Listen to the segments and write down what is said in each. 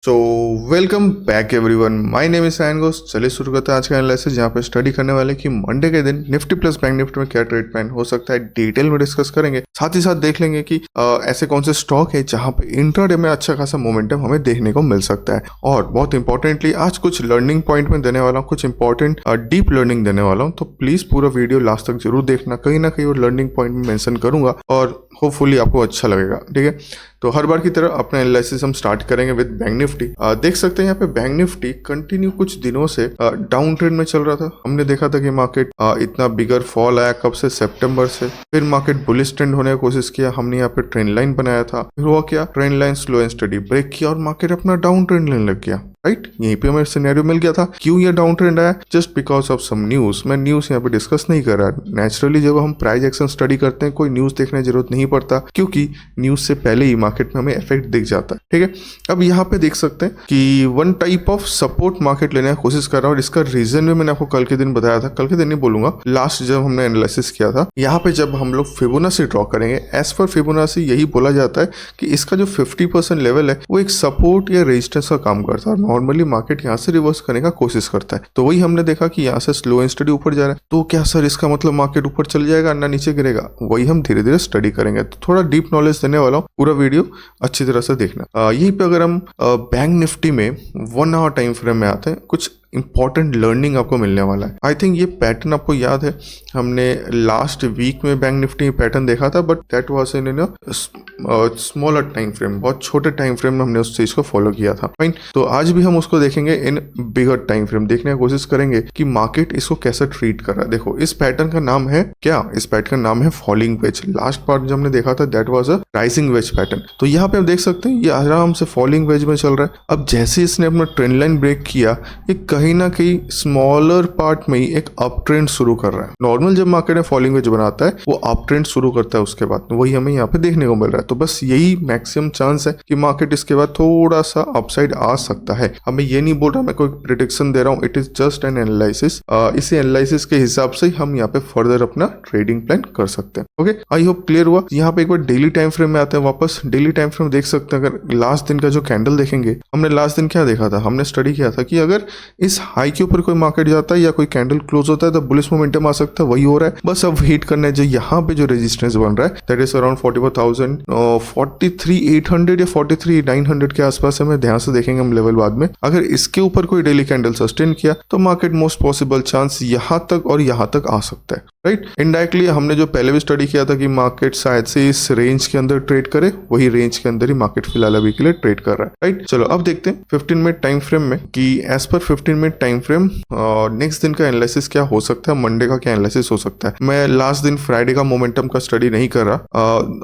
So welcome back everyone, my name is Sayan Ghosh. चलिए शुरू करते हैं आज का एनालिसिस, जहाँ पे स्टडी करने वाले कि मंडे के दिन निफ्टी प्लस बैंक निफ्टी में क्या ट्रेड प्लान हो सकता है, डिटेल में डिस्कस करेंगे। साथ ही साथ देख लेंगे कि ऐसे कौन से स्टॉक है जहाँ पे इंट्राडे में अच्छा खासा मोमेंटम हमें देखने को मिल सकता है। और बहुत इंपॉर्टेंटली आज कुछ लर्निंग पॉइंट में देने वाला हूँ, कुछ इंपॉर्टेंट डीप लर्निंग देने वाला हूँ। तो प्लीज पूरा वीडियो लास्ट तक जरूर देखना, कहीं ना कहीं वो लर्निंग पॉइंट में मेंशन करूंगा और होपफुली आपको अच्छा लगेगा। ठीक है, तो हर बार की तरह अपना एनालिसिस हम स्टार्ट करेंगे विद बैंक निफ्टी। देख सकते हैं यहाँ पे बैंक निफ्टी कंटिन्यू कुछ दिनों से डाउन ट्रेंड में चल रहा था। हमने देखा था कि मार्केट इतना बिगर फॉल आया कब से, सितंबर से। फिर मार्केट बुलिश ट्रेंड होने की कोशिश किया, हमने यहाँ पे ट्रेंड लाइन बनाया था। फिर हुआ क्या, trend line slow and steady break किया और मार्केट अपना डाउन ट्रेंड लेने लग गया। राइट, यहीं पे हमें सिनेरियो मिल गया था। क्यों ये डाउन ट्रेंड आया? Just because of some news. मैं न्यूज यहाँ पे डिस्कस नहीं कर रहा। नेचुरली जब हम प्राइस एक्शन स्टडी करते हैं कोई न्यूज देखने की जरूरत नहीं पड़ता, क्योंकि न्यूज से पहले ही मार्केट में हमें इफेक्ट दिख जाता है। ठीक है, अब यहाँ पे देख सकते हैं कि one type of support market लेने की कोशिश कर रहा है और इसका रीजन भी मैंने आपको कल के दिन बताया था। कल के दिन नहीं बोलूंगा, लास्ट जब हमने एनालिसिस किया था। यहाँ पे जब हम लोग फिबोनाची ड्रॉ करेंगे, एज पर फिबोनाची यही बोला जाता है कि इसका जो 50% लेवल है वो एक सपोर्ट या रेजिस्टेंस का काम करता है। नॉर्मली मार्केट यहाँ से रिवर्स करने का कोशिश करता है, तो वही हमने देखा कि यहाँ से स्लो एंड स्टडी ऊपर जा रहा है। तो क्या सर इसका मतलब मार्केट ऊपर चल जाएगा ना नीचे गिरेगा? वही हम धीरे धीरे स्टडी करेंगे। तो थोड़ा डीप नॉलेज देने वाला हूँ, पूरा वीडियो अच्छी तरह से देखना। यहीं पे अगर हम बैंक निफ्टी में 1 आवर टाइम फ्रेम में आते हैं, कुछ इंपॉर्टेंट लर्निंग आपको मिलने वाला है। आई थिंक ये पैटर्न आपको याद है, हमने लास्ट वीक में बैंक निफ्टी पैटर्न देखा था, but that was in smaller time frame, बहुत छोटे टाइम फ्रेम में हमने उस चीज को फॉलो किया था। फाइन, तो आज भी हम उसको देखेंगे इन बिगर टाइम फ्रेम, देखने की कोशिश करेंगे कि मार्केट इसको कैसे ट्रीट कर रहा है। देखो, इस पैटर्न का नाम है क्या? इस पैटर्न का नाम है फॉलिंग वेज। लास्ट पार्ट जो हमने देखा था that was a rising veg pattern. तो यहाँ पे आप देख सकते हैं ये आराम से फॉलिंग वेज में चल रहा है। अब जैसे इसने अपना ट्रेंड लाइन ब्रेक किया, ये कहीं ना कहीं स्मॉलर पार्ट में ही एक अप ट्रेंड शुरू कर रहा है। नॉर्मल जब मार्केट में फॉलिंग वेज बनाता है वो अप ट्रेंड शुरू करता है, उसके बाद वही हमें यहाँ पे देखने को मिल रहा है। तो बस यही मैक्सिमम चांस है कि मार्केट इसके बाद थोड़ा सा अपसाइड आ सकता है। अब मैं ये नहीं बोल रहा मैं कोई प्रेडिक्शन दे रहा हूँ, it is just an analysis. इसी एनालिसिस के हिसाब से हम यहाँ पे फर्दर अपना ट्रेडिंग प्लान कर सकते हैं। ओके, आई होप क्लियर हुआ। यहाँ पे एक बार डेली टाइम फ्रेम में आते हैं वापस। डेली टाइम फ्रेम देख सकते हैं, अगर लास्ट दिन का जो कैंडल देखेंगे, हमने लास्ट दिन क्या देखा था, हमने स्टडी किया था कि अगर इस हाई के ऊपर कोई मार्केट जाता है या कोई कैंडल क्लोज होता है तो बुलिश मोमेंटम आ सकता है। वही हो रहा है, बस अब वेट करना है। जो यहाँ पे जो रेजिस्टेंस बन रहा है दैट इज अराउंड 44,000, 43,800 या 43,900 के आसपास है। मैं ध्यान से देखेंगे हम लेवल बाद में। अगर इसके ऊपर कोई डेली कैंडल सस्टेन किया तो मार्केट मोस्ट पॉसिबल चांस यहाँ तक और यहाँ तक आ सकता है। राइट, इनडायरेक्टली हमने जो पहले भी स्टडी किया था कि मार्केट शायद से इस रेंज के अंदर ट्रेड करे, वही रेंज के अंदर ही मार्केट फिलहाल अभी के लिए ट्रेड कर रहा है। राइट, चलो अब देखते हैं 15 मिनट टाइम फ्रेम में कि as per 15 minute time frame next दिन का एनालिसिस क्या हो सकता है, मंडे का क्या एनालिसिस हो सकता है। मैं लास्ट दिन फ्राइडे का मोमेंटम का स्टडी नहीं कर रहा,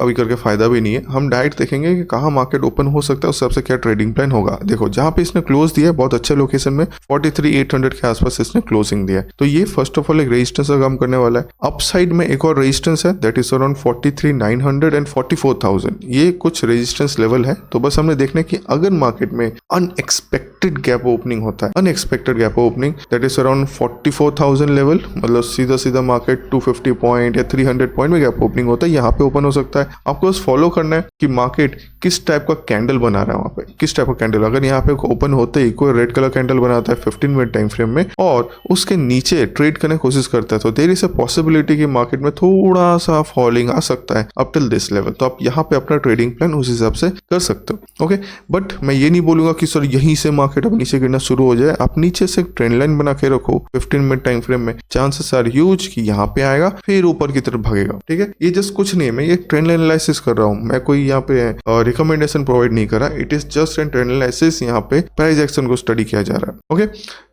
अभी करके फायदा भी नहीं है। हम डायरेक्ट देखेंगे कि कहाँ मार्केट ओपन हो सकता है, उस हिसाब से क्या ट्रेडिंग प्लान होगा। देखो, जहां पे इसने क्लोज दिया है बहुत अच्छे लोकेशन में, 43,800 के आसपास इसने क्लोजिंग दिया है। तो ये फर्स्ट ऑफ ऑल एक रेजिस्टेंस का काम करने वाला है। अपसाइड में एक और रेजिस्टेंस है दैट इज अराउंड 43,900 एंड 44,000। ये कुछ रेजिस्टेंस लेवल है। तो बस हमने देखना है कि अगर मार्केट में अनएक्सपेक्टेड गैप ओपनिंग होता है, unexpected gap opening that is around 44,000 level, मतलब सीधा सीधा मार्केट 250 पॉइंट या 300 पॉइंट में गैप ओपनिंग होता है, यहाँ पे ओपन हो सकता है। आपको बस फॉलो करना है कि मार्केट किस टाइप का कैंडल बना रहा है, वहां पे किस टाइप का कैंडल। अगर यहाँ पे ओपन होते ही कोई रेड कलर कैंडल बनाता है 15 मिनट टाइम फ्रेम में और उसके नीचे ट्रेड करने की कोशिश करता है, तो देयर इज अ पॉसिबिलिटी कि मार्केट में थोड़ा सा फॉलिंग आ सकता है अप टिल दिस लेवल। तो आप यहाँ पे अपना ट्रेडिंग प्लान उस हिसाब से कर सकते हो। ओके, बट मैं ये नहीं बोलूंगा कि सर यहीं से मार्केट अब नीचे गिरना शुरू हो जाए। आप नीचे से ट्रेंड लाइन बना के रखो 15 मिनट टाइम फ्रेम में, चांसेस आर ह्यूज कि यहाँ पे आएगा फिर ऊपर की तरफ भागेगा। ठीक है, ये जस्ट कुछ नहीं है, मैं ये ट्रेंड लाइन एनालिसिस कर रहा हूँ, मैं कोई यहाँ पे रिकमेंडेशन प्रोवाइड नहीं कर रहा। It is just an trend analysis, यहाँ पे प्राइस एक्शन को स्टडी किया जा रहा है। ओके,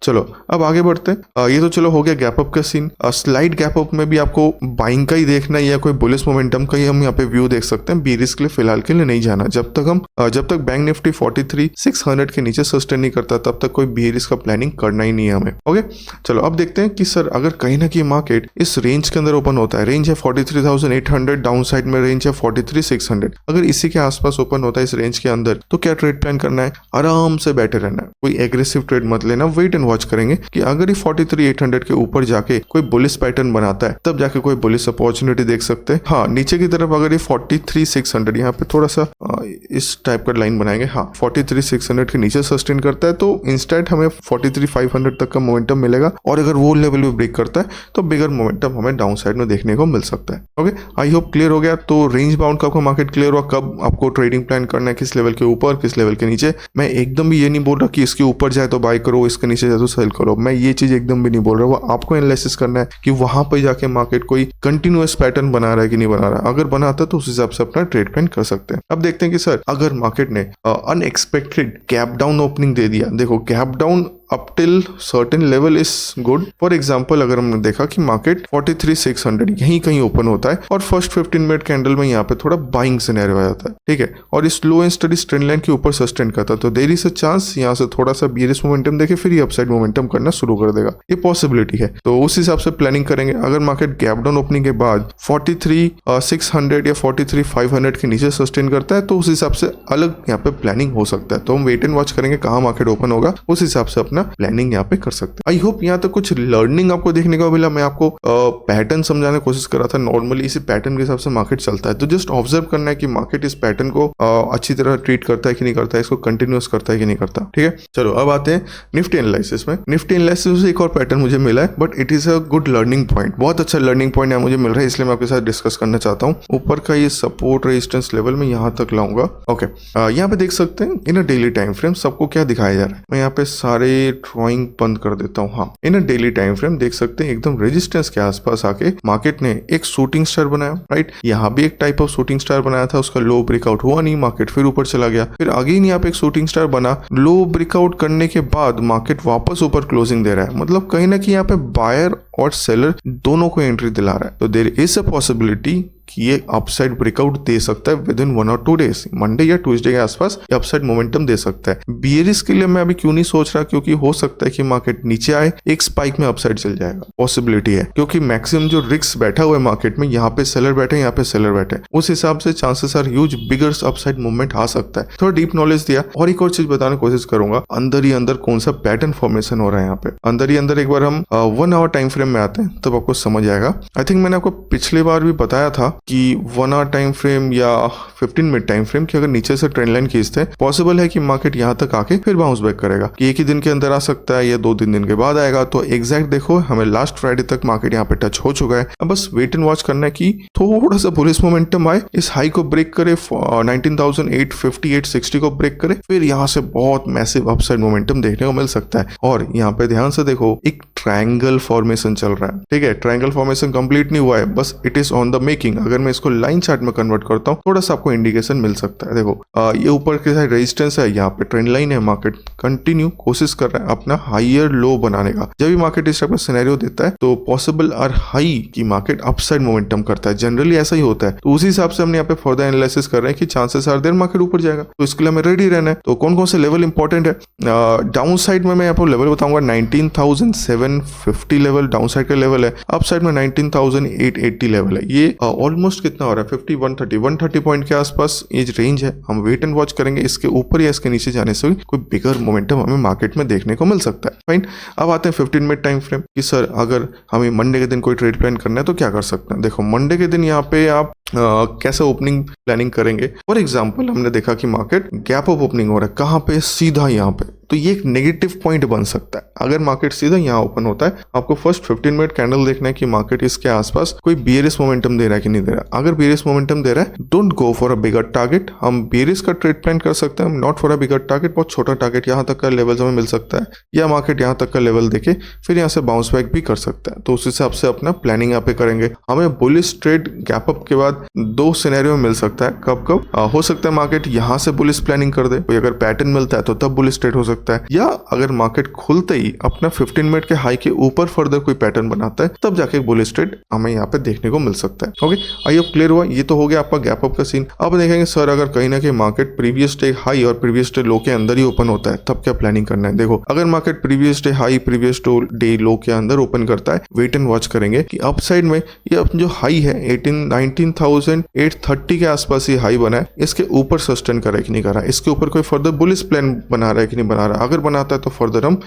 चलो अब आगे बढ़ते हैं। ये तो चलो हो गया गैप अप का सीन। स्लाइड गैप अप में भी आपको बाइंग का ही देखना है या कोई बुलिश मोमेंटम का ही हम यहाँ पे व्यू देख सकते हैं। बी रिस्क के लिए फिलहाल के लिए नहीं जाना। जब तक बैंक निफ्टी 43,600 के नीचे सस्टेन नहीं करता तब तक कोई बी रिस्क का प्लानिंग प्लानिंग करना ही नहीं है हमें। ओके, चलो अब देखते हैं कि सर अगर कहीं ना कहीं मार्केट इस रेंज के अंदर ओपन होता है, रेंज है 43,800, डाउन साइड में रेंज है 43,600, अगर इसी के आसपास ओपन होता है इस रेंज के अंदर, तो क्या ट्रेड प्लान करना है? आराम से बैठे रहना है, कोई एग्रेसिव ट्रेड मत लेना, वेट एंड वॉच करेंगे कि अगर ये 43,800 के ऊपर जाके कोई बुलिश पैटर्न बनाता है तब जाके कोई बुलिश अपॉर्चुनिटी देख सकते हैं। हाँ, नीचे की तरफ अगर ये 43,600 यहाँ पे थोड़ा सा इस टाइप का लाइन बनाएंगे, हाँ 43,600 के नीचे सस्टेन करता है तो इंस्टेंट हमें 43,500 तक का मोमेंटम मिलेगा, और अगर वो लेवल भी ब्रेक करता है तो बिगर मोमेंटम हमें डाउन साइड में देखने को मिल सकता है। ओके, आई होप क्लियर हो गया। तो रेंज बाउंड का आपको मार्केट क्लियर हुआ, कब आपको ट्रेडिंग प्लान करना है, किस लेवल के ऊपर किस लेवल के नीचे। मैं एकदम भी ये नहीं बोल रहा कि इसके ऊपर जाए तो बाय करो, इसके नीचे जाए तो सेल करो, मैं ये चीज एकदम भी नहीं बोल रहा। वो आपको एनालिसिस करना है कि वहां पर जाके मार्केट कोई कंटिन्यूअस पैटर्न बना रहा है कि नहीं बना रहा है। अगर बनाता है तो उस हिसाब से अपना ट्रेड प्लान कर सकते हैं। अब देखते हैं कि सर अगर मार्केट ने अनएक्सपेक्टेड गैप डाउन ओपनिंग दे दिया, देखो gap down up till certain level is good. For example अगर हमने देखा कि मार्केट 43,600 यहीं कहीं ओपन होता है और फर्स्ट 15 मिनट कैंडल में यहाँ पे थोड़ा बाइंग सिनेरियो आ जाता है, ठीक है, और इस लो एंड स्टडी ट्रेंड लाइन के ऊपर सस्टेन करता है, तो देयर इज अ चांस यहाँ से थोड़ा सा बियरिश मोमेंटम देखे फिर ये अपसाइड मोमेंटम करना शुरू कर देगा, ये पॉसिबिलिटी है। तो उस हिसाब से प्लानिंग करेंगे। अगर मार्केट गैप डाउन ओपनिंग के बाद 43,600 या 43,500 के नीचे सस्टेन करता है तो उस हिसाब से अलग यहाँ पे प्लानिंग हो सकता है। तो हम वेट एंड वॉच करेंगे कहाँ मार्केट ओपन होगा, उस हिसाब से अपना प्लानिंग यहाँ पे कर सकते हैं। आई होप यहाँ तक कुछ लर्निंग आपको देखने को मिला। मैं आपको पैटर्न समझाने की कोशिश कर रहा था। नॉर्मली इसी पैटर्न के हिसाब से मार्केट चलता है, तो जस्ट ऑब्जर्व करना है कि मार्केट इस पैटर्न को अच्छी तरह ट्रीट करता है कि नहीं करता है, इसको कंटिन्यूअस करता है कि नहीं करता, ठीक है। चलो अब आते हैं निफ्टी एनालिसिस में। निफ्टी एनालिसिस से एक और पैटर्न मुझे मिला है, but it is a good learning point, बहुत अच्छा लर्निंग पॉइंट यहाँ मुझे मिल रहा है, इसलिए मैं आपके साथ डिस्कस करना चाहता हूँ। ऊपर का ये सपोर्ट रेजिस्टेंस लेवल में यहाँ तक लाऊंगा। ओके, यहाँ पे देख सकते हैं इन अ डेली टाइम फ्रेम सबको क्या दिखाया जा रहा है। मैं यहाँ पे सारे ड्रॉइंग बंद कर देता हूँ। हाँ, इन अ डेली टाइम फ्रेम देख सकते हैं एकदम रेजिस्टेंस के आसपास आके मार्केट ने एक शूटिंग स्टार बनाया, राइट। यहाँ भी एक टाइप ऑफ शूटिंग स्टार बनाया था, उसका लो ब्रेकआउट हुआ नहीं, मार्केट फिर ऊपर चला गया। फिर आगे ही यहाँ पे एक शूटिंग स्टार बना, लो ब्रेकआउट करने के बाद मार्केट वापस ऊपर क्लोजिंग दे रहा है, मतलब कहीं ना कहीं यहाँ पे बायर और सेलर दोनों को एंट्री दिला रहा है। तो देयर इज अ पॉसिबिलिटी कि ये अपसाइड ब्रेकआउट दे सकता है विद इन 1 और 2 डेज, मंडे या ट्यूसडे के आसपास ये अपसाइड मोमेंटम दे सकता है। बियरिश के लिए मैं अभी क्यों नहीं सोच रहा, क्योंकि हो सकता है कि मार्केट नीचे आए, एक स्पाइक में अपसाइड चल जाएगा, पॉसिबिलिटी है, क्योंकि मैक्सिमम जो रिस्क बैठा हुआ है मार्केट में, यहाँ पे सेलर बैठे, यहाँ पे सेलर बैठे, उस हिसाब से chances are huge bigger upside movement आ सकता है। थोड़ा डीप नॉलेज दिया और एक और चीज बताने की कोशिश करूंगा, अंदर ही अंदर कौन सा पैटर्न फॉर्मेशन हो रहा है यहाँ पे। अंदर ही अंदर एक बार हम 1 आवर टाइम फ्रेम में आते हैं तब आपको समझ आएगा। आई थिंक मैंने आपको पिछली बार भी बताया था कि 1 आवर टाइम फ्रेम या 15 मिनट टाइम फ्रेम की अगर नीचे से ट्रेंड लाइन खींचते हैं, पॉसिबल है कि मार्केट यहाँ तक आके फिर बाउंस बैक करेगा, कि एक ही दिन के अंदर आ सकता है या 2-3 दिन के बाद आएगा। तो एग्जैक्ट देखो, हमें लास्ट फ्राइडे तक मार्केट यहाँ पे टच हो चुका है। अब बस वेट एंड वॉच करना है कि थोड़ा सा बुलिश मोमेंटम आए, इस हाई को ब्रेक करे, 19,850 860 को ब्रेक करे, फिर यहाँ से बहुत मैसिव अपसाइड मोमेंटम देखने को मिल सकता है। और यहाँ पे ध्यान से देखो, एक ट्रायंगल फॉर्मेशन चल रहा है, ठीक है। ट्रायंगल फॉर्मेशन कंप्लीट नहीं हुआ है, बस it is on the making. अगर मैं इसको लाइन चार्ट में कन्वर्ट करता हूँ, थोड़ा सा आपको इंडिकेशन मिल सकता है। देखो ये ऊपर के साइड रेजिस्टेंस है, यहाँ पे ट्रेंड लाइन है, मार्केट कंटिन्यू कोशिश कर रहा है अपना हायर लो बनाने का। जब भी मार्केट इस टाइप का सिनेरियो देता है तो पॉसिबल आर हाई कि मार्केट अपसाइड मोमेंटम करता है, जनरली ऐसा ही होता है। तो उसी हिसाब से हमने यहाँ पे फर्दर एनालिसिस कर रहे हैं कि चांसेस आर देयर मार्केट ऊपर जाएगा, तो इसके लिए हमें रेडी रहना है। तो कौन कौन से लेवल इंपॉर्टेंट है डाउन साइड में, मैं यहाँ पर लेवल बताऊंगा 19,750 लेवल डाउन साइड का लेवल है, अप साइड में 19,880 लेवल है। ये ऑलमोस्ट कितना हो रहा है, 50 130 पॉइंट के आसपास एज रेंज है। हम वेट एंड वॉच करेंगे, इसके ऊपर या इसके नीचे जाने से कोई बिगर मोमेंटम हमें मार्केट में देखने को मिल सकता है। फाइन, अब आते हैं 15 मिनट टाइम फ्रेम कि सर अगर हमें मंडे के दिन कोई ट्रेड प्लान करना है तो क्या कर सकते हैं। देखो मंडे के दिन यहाँ पे आप कैसे ओपनिंग प्लानिंग करेंगे। फॉर एग्जांपल हमने देखा कि मार्केट गैप अप ओपनिंग हो रहा है, कहाँ पे, सीधा यहाँ पे, तो ये एक नेगेटिव पॉइंट बन सकता है। अगर मार्केट सीधा यहाँ ओपन होता है, आपको फर्स्ट 15 मिनट कैंडल देखना है कि मार्केट इसके आसपास कोई बियरिश मोमेंटम दे रहा है कि नहीं दे रहा है। अगर बियरिश मोमेंटम दे रहा है, don't go for a bigger target. हम बियरिश का ट्रेड प्लान कर सकते हैं, not for a bigger target. बहुत छोटा टारगेट, यहाँ तक का लेवल हमें मिल सकता है, या मार्केट यहाँ तक का लेवल देके फिर यहाँ से बाउंस बैक भी कर सकता है। तो उस हिसाब से अपना प्लानिंग यहाँ पे करेंगे। हमें बुलिश ट्रेड गैप अप के बाद 2 सिनेरियो मिल सकता है। कब कब हो सकता है मार्केट यहाँ से बुलिश प्लानिंग कर दे, कोई अगर पैटर्न मिलता है तो तब बुलिश ट्रेड हो सकता है, या अगर मार्केट खुलते ही अपना 15 मिनट के हाई के ऊपर फर्दर कोई पैटर्न बनाता है तब जाके बुलिश ट्रेड हमें यहाँ पे देखने को मिल सकता है। ओके, आई होप क्लियर हुआ। ये तो हो गया आपका गैप अप का सीन। अब देखेंगे सर अगर कहीं ना कहीं मार्केट प्रीवियस डे हाई और प्रीवियस डे लो के अंदर ही ओपन होता है तब क्या प्लानिंग करना है। देखो अगर market previous day high previous day लो के अंदर ओपन करता है, वेट एंड वॉच करेंगे कि अपसाइड में ये जो हाई है 19,830 के आसपास ये हाई बना है, इसके ऊपर सस्टेन करा है कि नहीं करा, इसके ऊपर कोई फर्दर बुलिश प्लान बना रहा है कि नहीं बना रहा। अगर बनाता है तो फर्दर हम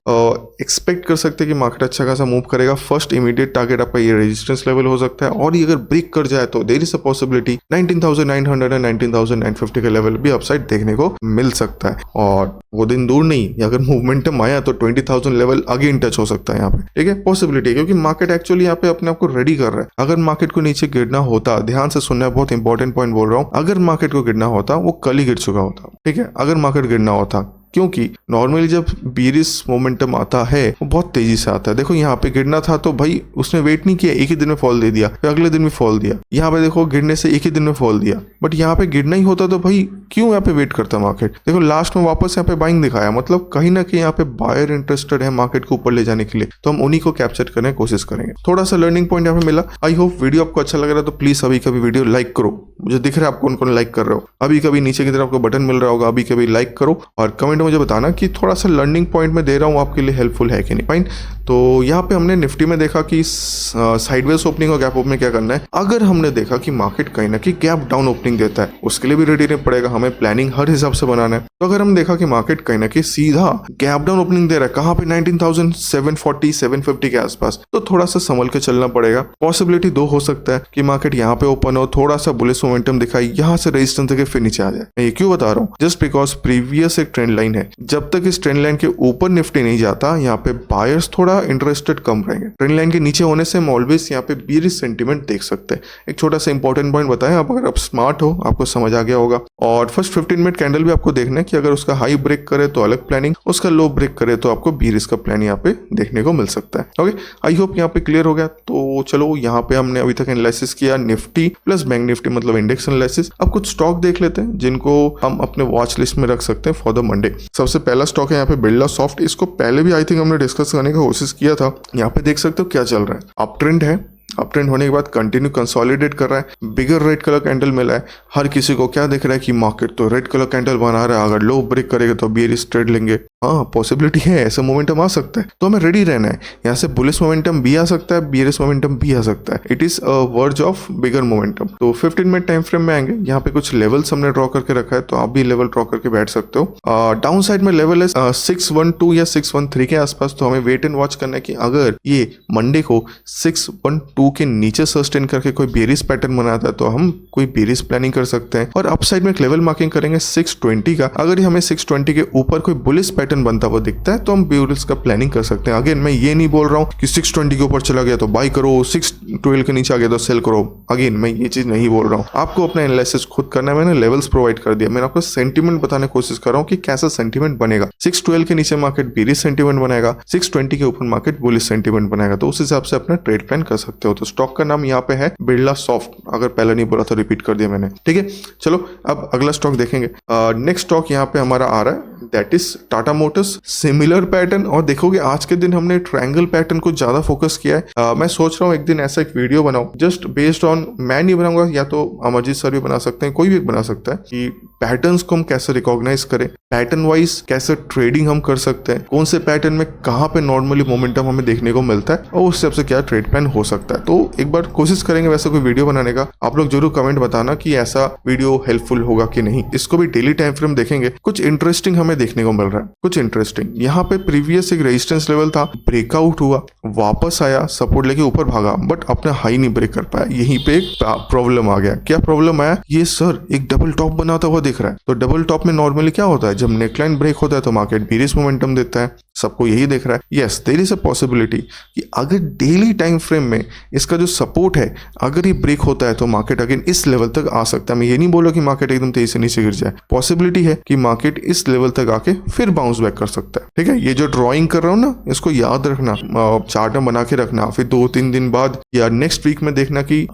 एक्सपेक्ट कर सकते हैं कि मार्केट अच्छा खासा मूव करेगा। फर्स्ट इमीडिएट टारगेट आपका ये रेजिस्टेंस लेवल हो सकता है, और ये अगर ब्रेक कर जाए तो there is a possibility 19,900 and 19,950 का लेवल भी अपसाइड देखने को मिल सकता है। और वो दिन दूर नहीं, अगर मूवमेंटम आया तो 20,000 लेवल अगेन टच हो सकता है यहाँ पे, ठीक है, पॉसिबिलिटी है, क्योंकि मार्केट एक्चुअली यहाँ पे अपने आप को रेडी कर रहा है। अगर मार्केट को नीचे गिरना होता, ध्यान से सुनना है, बहुत इंपॉर्टेंट पॉइंट बोल रहा हूँ, अगर मार्केट को गिरना होता वो कल ही गिर चुका होता, ठीक है, अगर मार्केट गिरना होता, क्योंकि नॉर्मली जब बीरिश मोमेंटम आता है वो बहुत तेजी से आता है। देखो यहाँ पे गिरना था तो भाई उसने वेट नहीं किया, एक ही दिन में फॉल दे दिया, फिर अगले दिन भी फॉल दिया। यहाँ पे देखो गिरने से एक ही दिन में फॉल दिया, बट यहाँ पे गिरना ही होता तो भाई क्यों यहाँ पे वेट करता मार्केट। देखो लास्ट में वापस यहाँ पे बाइंग दिखाया, मतलब कहीं ना कहीं यहाँ पे बायर इंटरेस्टेड है मार्केट को ऊपर ले जाने के लिए, तो हम उन्हीं को कैप्चर करने की कोशिश करेंगे। थोड़ा सा लर्निंग पॉइंट यहाँ पे मिला। आई होप वीडियो आपको अच्छा लग रहा है तो प्लीज अभी कभी वीडियो लाइक करो, मुझे दिख रहा है आप कौन कौन लाइक कर रहे हो। अभी कभी नीचे की तरफ आपको बटन मिल रहा होगा, अभी कभी लाइक करो और कमेंट में मुझे बताना कि थोड़ा सा लर्निंग पॉइंट में दे रहा हूँ आपके लिए हेल्पफुल है कि नहीं। फाइन, तो यहाँ पे हमने निफ्टी में देखा कि साइडवेज ओपनिंग और गैप अप में क्या करना है। अगर हमने देखा कि मार्केट कहीं ना कहीं गैप डाउन ओपनिंग देता है, उसके लिए भी रेडी रहना पड़ेगा, हमें प्लानिंग हर हिसाब से बनाना है। तो अगर हम देखा कि मार्केट कहीं ना कहीं सीधा गैप डाउन ओपनिंग दे रहा है, कहाँ पे 19,740 750 के आसपास, तो थोड़ा सा संभल के चलना पड़ेगा। पॉसिबिलिटी दो हो सकता है कि मार्केट यहाँ पे ओपन हो, थोड़ा सा बुलिश मोमेंटम दिखाई, यहाँ से रेजिस्टेंस देके फिर नीचे आ जाए। मैं ये क्यों बता रहा हूँ, जस्ट बिकॉज प्रीवियस एक ट्रेंड लाइन है, जब तक इस ट्रेंड लाइन के ऊपर निफ्टी नहीं जाता यहाँ पे बायर्स थोड़ा इंटरेस्टेड कम रहेंगे। ट्रेंड लाइन के नीचे होने से हम ऑलवेज यहाँ पे बीरिश सेंटीमेंट देख सकते हैं। एक छोटा सा इंपॉर्टेंट पॉइंट बताएं, आप अगर आप स्मार्ट हो आपको समझ आ गया होगा। और फर्स्ट 15 मिनट कैंडल भी आपको देखना है कि अगर उसका हाई ब्रेक करे तो अलग प्लानिंग, उसका लो ब्रेक करे तो आपको बीरिश का प्लान यहाँ पे देखने को मिल सकता है। ओके, आई होप यहाँ पे क्लियर हो गया। तो चलो यहाँ पे हमने अभी तक एनालिसिस किया निफ्टी प्लस बैंक निफ्टी, मतलब इंडेक्स एनालिसिस। अब कुछ स्टॉक देख लेते हैं जिनको हम अपने वॉच लिस्ट में रख सकते हैं फॉर द मंडे। सबसे पहला स्टॉक है यहाँ पे बिरला सॉफ्ट। इसको पहले भी आई थिंक हमने डिस्कस करने की कोशिश किया था। यहाँ पे देख सकते हो क्या चल रहा है, अप ट्रेंड है, अप ट्रेंड होने के बाद कंटिन्यू कंसोलिडेट कर रहा है, बिगर रेड कलर कैंडल मिला है। हर किसी को क्या दिख रहा है कि मार्केट तो रेड कलर कैंडल बना रहा है, अगर लो ब्रेक करेगा तो बेयरिश ट्रेड लेंगे। हाँ, पॉसिबिलिटी है, ऐसा मोमेंटम आ सकता है, तो हमें रेडी रहना है। यहाँ से बुलिश मोमेंटम भी आ सकता है, बेयरिश मोमेंटम भी आ सकता है। It is a verge of bigger momentum. तो 15 मिनट टाइम फ्रेम में आएंगे, यहाँ पे कुछ लेवल्स हमने ड्रॉ करके रखा है, तो आप भी लेवल ड्रॉ करके बैठ सकते हो। डाउन साइड में लेवल है 612 या 613 के आसपास, तो हमें वेट एंड वॉच करना है कि अगर ये मंडे को 612 के नीचे सस्टेन करके कोई बेयरिश पैटर्न बनाता है तो हम कोई बेयरिश प्लानिंग कर सकते हैं। और अपसाइड में एक लेवल मार्किंग करेंगे 620 का। अगर हमें 620 के ऊपर कोई बुलिश पैटर्न बनता हुआ दिखता है तो हम बेयरिश का प्लानिंग कर सकते हैं। अगेन मैं ये नहीं बोल रहा हूँ कि 620 के ऊपर चला गया तो बाई करो, 612 के नीचे आ गया तो सेल करो। अगेन मैं ये चीज नहीं बोल रहा हूँ, आपको अपना एनालिसिस खुद करना है। मैंने लेवल्स प्रोवाइड कर दिया, मैंने आपको सेंटीमेंट बताने की कोशिश कर रहा हूँ कि कैसा सेंटीमेंट बनेगा। 612 के नीचे मार्केट बेयरिश सेंटीमेंट बनाएगा, 620 के ऊपर मार्केट बुलिश सेंटीमेंट बनाएगा, तो उस हिसाब से अपना ट्रेड प्लान कर सकते हो। तो स्टॉक का नाम यहाँ पे है बिरला सॉफ्ट, अगर पहले नहीं बोला तो रिपीट कर दिया मैंने, ठीक है। चलो अब अगला स्टॉक देखेंगे। नेक्स्ट स्टॉक यहाँ पे हमारा आ रहा है, that is Tata Motors. Similar pattern, और देखोगे आज के दिन हमने ट्रायंगल पैटर्न को ज्यादा फोकस किया है। मैं सोच रहा हूँ एक दिन ऐसा एक वीडियो बनाऊं जस्ट बेस्ड ऑन, मैं नहीं बनाऊंगा, या तो अमरजीत सर भी बना सकते हैं, कोई भी बना सकता है, कि पैटर्न्स को हम कैसे रिकॉग्नाइज करें, पैटर्न वाइज कैसे ट्रेडिंग हम कर सकते हैं, कौन से पैटर्न में कहाँ पे नॉर्मली मोमेंटम हमें देखने को मिलता है, और उस हिसाब से क्या ट्रेड प्लान हो सकता है। तो एक बार कोशिश करेंगे वैसे कोई वीडियो बनाने का। आप लोग जरूर कमेंट बताना कि ऐसा वीडियो हेल्पफुल होगा कि नहीं। इसको भी डेली टाइम फ्रेम देखेंगे, कुछ इंटरेस्टिंग हमें देखने को मिल रहा है, कुछ इंटरेस्टिंग। यहाँ पे प्रीवियस एक रेजिस्टेंस लेवल था, ब्रेकआउट हुआ, वापस आया, सपोर्ट लेके ऊपर भागा, बट अपना हाई नहीं ब्रेक कर पाया। यहीं पे एक प्रॉब्लम आ गया। क्या प्रॉब्लम आया, ये सर एक डबल टॉप बनाता हुआ दिख रहा है। तो डबल टॉप में नॉर्मली क्या होता है, जब नेकलाइन ब्रेक होता है तो मार्केट बेयरिश मोमेंटम देता है, सबको यही देख रहा है। Yes, there is a possibility कि अगर डेली टाइम फ्रेम में इसका जो सपोर्ट है अगर ये ब्रेक होता है तो मार्केट अगेन इस लेवल तक आ सकता है। मैं ये नहीं बोला कि मार्केट एकदम तेजी से नीचे गिर जाए, पॉसिबिलिटी है कि मार्केट इस लेवल तक आके फिर बाउंस बैक कर सकता है। ठीक है, ये जो ड्रॉइंग कर रहा हूँ ना, इसको याद रखना, चार्ट में बना के रखना, फिर 2-3 दिन बाद या नेक्स्ट वीक में देखना कि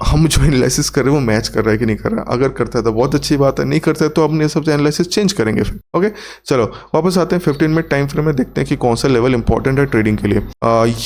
हम जो एनालिसिस कर रहे हैं वो मैच कर रहा है कि नहीं कर रहा है। अगर करता है तो बहुत अच्छी बात है, नहीं करता है तो अपने सबसे एनालिसिस चेंज करेंगे फिर। ओके, चलो वापस आते हैं 15 मिनट टाइम फ्रेम में, देखते हैं कि कौन सा लेवल इंपॉर्टेंट है ट्रेडिंग के लिए।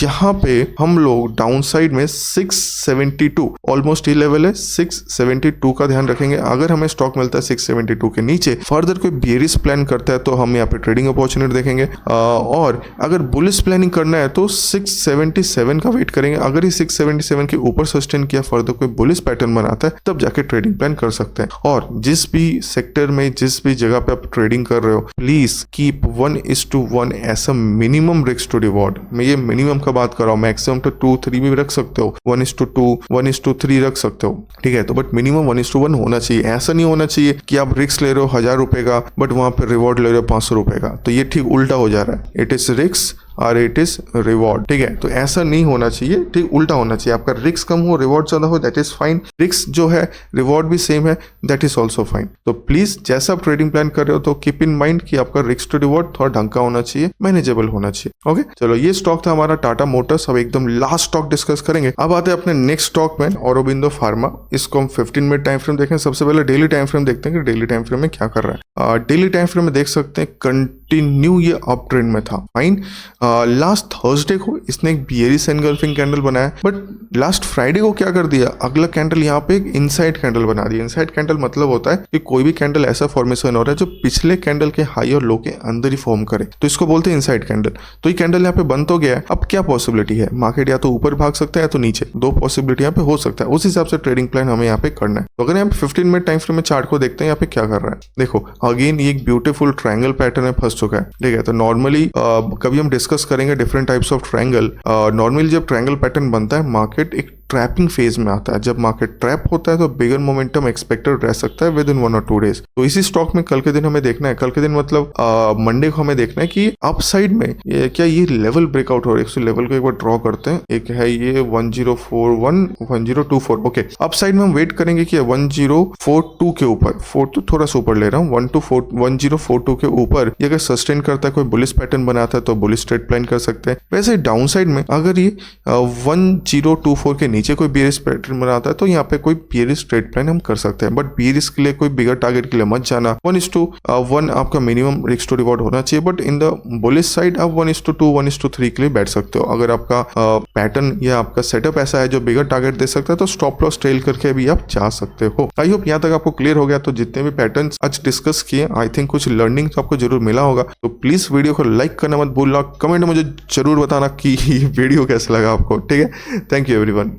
यहाँ पे हम लोग डाउन साइड में 672 ऑलमोस्ट ये लेवल है, 672 का ध्यान रखेंगे। अगर हमें स्टॉक मिलता है 672 के नीचे, फर्दर कोई बेरिश प्लान करता है तो हम यहाँ पे ट्रेडिंग अपॉर्चुनिटी देखेंगे, और अगर बुलिश प्लानिंग करना है तो 677 का वेट करेंगे। अगर ये 677 के ऊपर सस्टेन किया, फर्दर कोई बुलिश पैटर्न बनाता है, तब जाके ट्रेडिंग प्लान कर सकते हैं। और जिस भी सेक्टर में, जिस भी जगह पे आप ट्रेडिंग कर रहे हो, प्लीज कीप 1:1 ऐसा मिनिमम रिस्क टू रिवॉर्ड। मैं ये मिनिमम का बात कर रहा हूँ, मैक्सिमम तो 2-3 भी रख सकते हो, 1:2 1:3 रख सकते हो। ठीक है, तो बट मिनिमम 1:1 होना चाहिए। ऐसा नहीं होना चाहिए कि आप रिस्क ले रहे हो 1000 रुपए का बट वहां पर रिवॉर्ड ले रहे हो 500 रुपए का, तो ये ठीक उल्टा हो जा रहा है। इट इज रिस्क और इट इज रिवॉर्ड। ठीक है, तो ऐसा नहीं होना चाहिए, ठीक उल्टा होना चाहिए। आपका रिस्क कम हो, रिवॉर्ड ज्यादा हो, दैट इज फाइन। रिस्क जो है, रिवॉर्ड भी सेम है, दैट इज ऑल्सो फाइन। तो प्लीज जैसा आप ट्रेडिंग प्लान कर रहे हो तो कीप इन माइंड कि आपका रिस्क टू रिवॉर्ड थोड़ा ढंग का होना चाहिए, मैनेजेबल होना चाहिए। ओके, चलो ये स्टॉक था हमारा टाटा मोटर्स। अब एकदम लास्ट स्टॉक डिस्कस करेंगे। अब आते हैं अपने नेक्स्ट स्टॉक में, औरोबिंदो फार्मा। इसको हम 15 मिनट टाइम फ्रेम देखें। सबसे पहले डेली टाइम फ्रेम देखते हैं कि डेली टाइम फ्रेम में क्या कर रहा है। डेली टाइम फ्रेम में देख सकते हैं कंटिन्यू ये अप ट्रेंड में था। फाइन, लास्ट थर्सडे को इसने एक बियरिश एनगल्फिंग कैंडल बनाया, बट लास्ट फ्राइडे को क्या कर दिया, अगला कैंडल यहाँ पे एक इनसाइड कैंडल बना दिया। इनसाइड कैंडल मतलब होता है कि कोई भी कैंडल ऐसा फॉर्मेशन हो रहा है जो पिछले कैंडल के हाई और लो के अंदर ही फॉर्म करे, तो इसको बोलते हैं इनसाइड कैंडल। तो ये कैंडल यहाँ पे बंद तो गया है। अब क्या पॉसिबिलिटी है, मार्केट या तो ऊपर भाग सकता है या तो नीचे, दो पॉसिबिलिटी यहाँ पे हो सकता है। उस हिसाब से ट्रेडिंग प्लान हमें यहाँ पे करना है। तो अगर यहाँ पे 15 मिनट टाइम फ्रेम में चार्ट को देखते हैं, यहाँ पे क्या कर रहा है, देखो अगेन ये एक ब्यूटीफुल ट्रायंगल पैटर्न में फंस चुका है। ठीक है, तो नॉर्मली कभी हम डिस्कस करेंगे different types of triangle. Normally जब ट्रायंगल पैटर्न बनता है, मार्केट एक ट्रैपिंग फेज में आता है। जब मार्केट ट्रैप होता है तो बिगर मोमेंटम एक्सपेक्टेड रह सकता है विद इन 1 और 2 डेज। तो इसी स्टॉक में कल के दिन हमें देखना है, कल के दिन मतलब मंडे को हमें देखना है कि अप साइड में क्या ये लेवल ब्रेकआउट हो रहा है। लेवल को एक बार ड्रॉ करते हैं, एक है ये 1041 1024। ओके, अप साइड में हम वेट करेंगे कि 1042 के ऊपर, 4 तो थोड़ा सा ऊपर ले रहा हूँ, 1042 के ऊपर ये अगर सस्टेन करता है, कोई बुलिश पैटर्न बनाता है तो बुलिश ट्रेड प्लान कर सकते हैं। वैसे डाउन साइड में अगर ये 1024 के नीचे कोई बियरिश पैटर्न बनाता है तो यहाँ पे कोई बियरिश ट्रेड प्लान हम कर सकते हैं। बट बियरिश के लिए कोई बिगर टारगेट के लिए मत जाना। 1:1 आपका मिनिमम रिस्क टू रिवॉर्ड होना चाहिए, but in the bullish side आप 1:2 1:3 के लिए बैठ सकते हो। अगर आपका पैटर्न या आपका सेटअप ऐसा है जो बिगर टारगेट दे सकता है तो स्टॉप लॉस ट्रेल करके भी आप जा सकते हो। आई होप यहाँ तक आपको क्लियर हो गया। तो जितने भी पैटर्न आज डिस्कस किए, आई थिंक कुछ लर्निंग तो आपको जरूर मिला होगा। तो प्लीज वीडियो को लाइक करना मत भूलना, कमेंट में मुझे जरूर बताना कि ये वीडियो कैसा लगा आपको। ठीक है, थैंक यू एवरीवन।